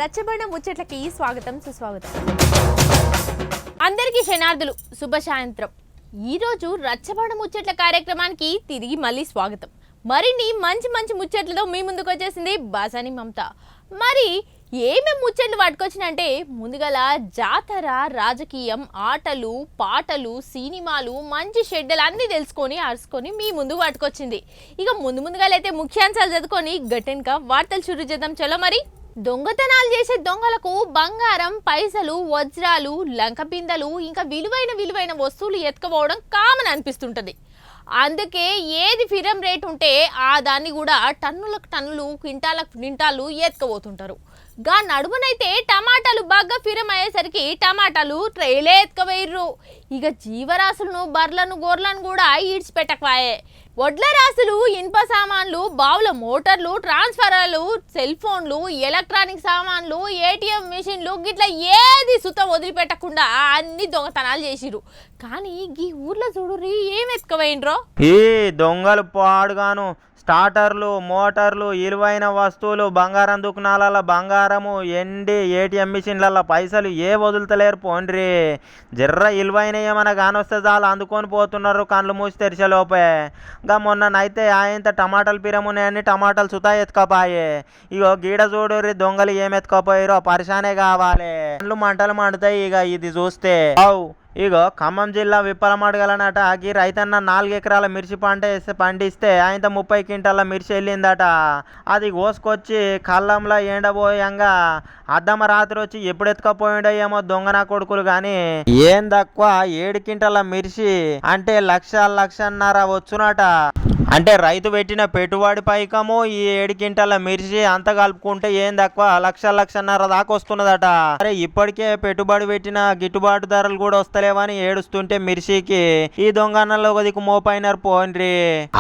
రచ్చబండ ముచ్చట్లకి స్వాగతం సుస్వాగతం. అందరికీ శనార్థులు, శుభ సాయంత్రం. ఈరోజు రచ్చబండ ముచ్చట్ల కార్యక్రమానికి తిరిగి మళ్ళీ స్వాగతం. మరిన్ని మంచి మంచి ముచ్చట్లతో మీ ముందుకు వచ్చేసింది బాసాని మమత. మరి ఏమేమి ముచ్చట్లు పట్టుకొచ్చినంటే ముందుగల జాతర, రాజకీయం, ఆటలు, పాటలు, సినిమాలు, మంచి షెడ్యూల్ అన్నీ తెలుసుకొని అరుచుకొని మీ ముందుకు పట్టుకొచ్చింది. ఇక ముందుగా అయితే ముఖ్యాంశాలు చదువుకొని గట్టెనక వార్తలు చురు చేద్దాం. చలో మరి. దొంగతనాలు చేసే దొంగలకు బంగారం, పైసలు, వజ్రాలు, లంక బిందెలు ఇంకా విలువైన వస్తువులు ఎత్తుకుపోవడం కామన్ అనిపిస్తుంటుంది. అందుకే ఏది ఫిరం రేట్ ఉంటే ఆ దాన్ని కూడా టన్నులకు టన్నులు, క్వింటాలకు క్వింటాలు ఎత్తుకుపోతుంటారు. గా నడుమునైతే టమాటాలు బాగా ఫిరం అయ్యేసరికి టమాటాలు ట్రైలే ఎత్తుకుపోయిర్రు. ఇక జీవరాశులను, బర్లను, గొర్రెలను కూడా ఈడ్చిపెట్టకవాయే. వడ్ల రాసులు, ఇనుప సామాన్లు, బావుల మోటార్లు, ట్రాన్స్ఫార్మర్లు, సెల్ ఫోన్లు, ఎలక్ట్రానిక్ సామాన్లు, ఏటీఎం మిషన్లు గిట్లా ఏది సుతం వదిలిపెట్టకుండా అన్ని దొంగతనాలు చేసిరు. కానీ ఈ ఊర్లో చూడుర్రి ఏం ఎత్తుకుపోయినరో. ఈ దొంగలు పాడుగాను స్టార్టర్లు, మోటార్లు, విలువైన వస్తువులు, బంగారం దుకాణాల బంగారము, ఎండి ఏటీఎం మిషన్ల పైసలు ఏ వదులుతలేరు. పోండ్రి జర్ర విలువైన ఏమైనా కానొస్తే చాలు అందుకొని పోతున్నారు కళ్ళు మూసి తెరిచేలోపే. ఇంకా మొన్ననైతే ఆయంత టమాటాలు పిరమున్నాయని టమాటాలు సుతా ఎత్తుకపోయే. ఇగో గీడ చూడుర్రి దొంగలు ఏం ఎత్తుకపోయారో పరిశానే కావాలి. కళ్ళు మంటలు మండుతాయి ఇక ఇది చూస్తే. ఇగో ఖమ్మం జిల్లా విప్పలమడగలనట ఈ రైతన్న 4 ఎకరాల మిర్చి పండిస్తే ఆయన 30 క్వింటాల మిర్చి వెళ్ళిందట. అది కోసుకొచ్చి కళ్ళంలో ఎండబోయంగా అద్దమ్మ రాత్రి వచ్చి ఎప్పుడు ఎత్తుకపోయిండో ఏమో దొంగన కొడుకులు. కానీ ఏం తక్కువ 7 క్వింటాల మిర్చి అంటే లక్షన్నర వచ్చునట. అంటే రైతు పెట్టిన పెట్టుబడి పైకము ఈ 7 క్వింటాల మిర్చి అంత కలుపుకుంటే ఏం తక్కువ లక్షన్నర దాకా వస్తున్నదట. అరే ఇప్పటికే పెట్టుబడి పెట్టిన గిట్టుబాటు ధరలు కూడా వస్తలేవని ఏడుస్తుంటే మిర్చికి ఈ దొంగన్నలో కొద్దికి మోపైనరు. పోండ్రి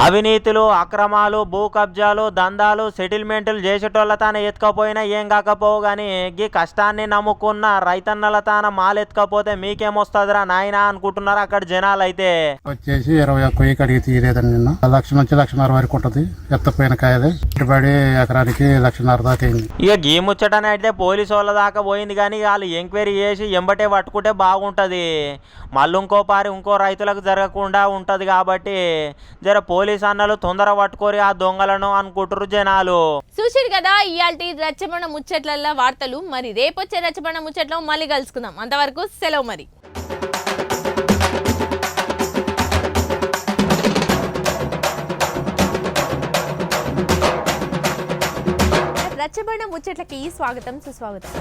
అవినీతులు, అక్రమాలు, భూ కబ్జాలు, దందాలు, సెటిల్మెంట్లు చేసేటోళ్ళ తాను ఎత్తుకపోయినా ఏం కాకపోవు గాని గీ కష్టాన్ని నమ్ముకున్న రైతన్నల తాన మాలు ఎత్తుకపోతే మీకేమొస్తుందిరా నాయనా అనుకుంటున్నారు అక్కడ జనాలు. అయితే వచ్చేసి 21 కడిగి తీయలేదండి. నిన్న లక్ష నుంచి లక్షన్నర వరకు ఉంటుంది ఎత్తపోయిన కాయది. పెట్టుబడి ఎకరానికి లక్షన్నర దాకా అయింది. ఇక గీ ముచ్చటనే అయితే పోలీసు వాళ్ళ దాకా పోయింది కానీ వాళ్ళు ఎంక్వైరీ చేసి ఎంబటే పట్టుకుంటే బాగుంటది. మళ్ళీ ఇంకో రైతులకు జరగకుండా ఉంటది. కాబట్టి జర పోలీసు అన్నలు తొందర పట్టుకోరి ఆ దొంగలను అనుకుంటారు జనాలు. చూసిరు కదా ఇయాల్టి రచ్చబండ ముచ్చట్ల వార్తలు. మరి రేపొచ్చే రచ్చబండ ముచ్చట్లో మళ్ళీ కలుసుకుందాం. అంతవరకు సెలవు మరి. రచ్చబండ ముచ్చట్లకి స్వాగతం సుస్వాగతం.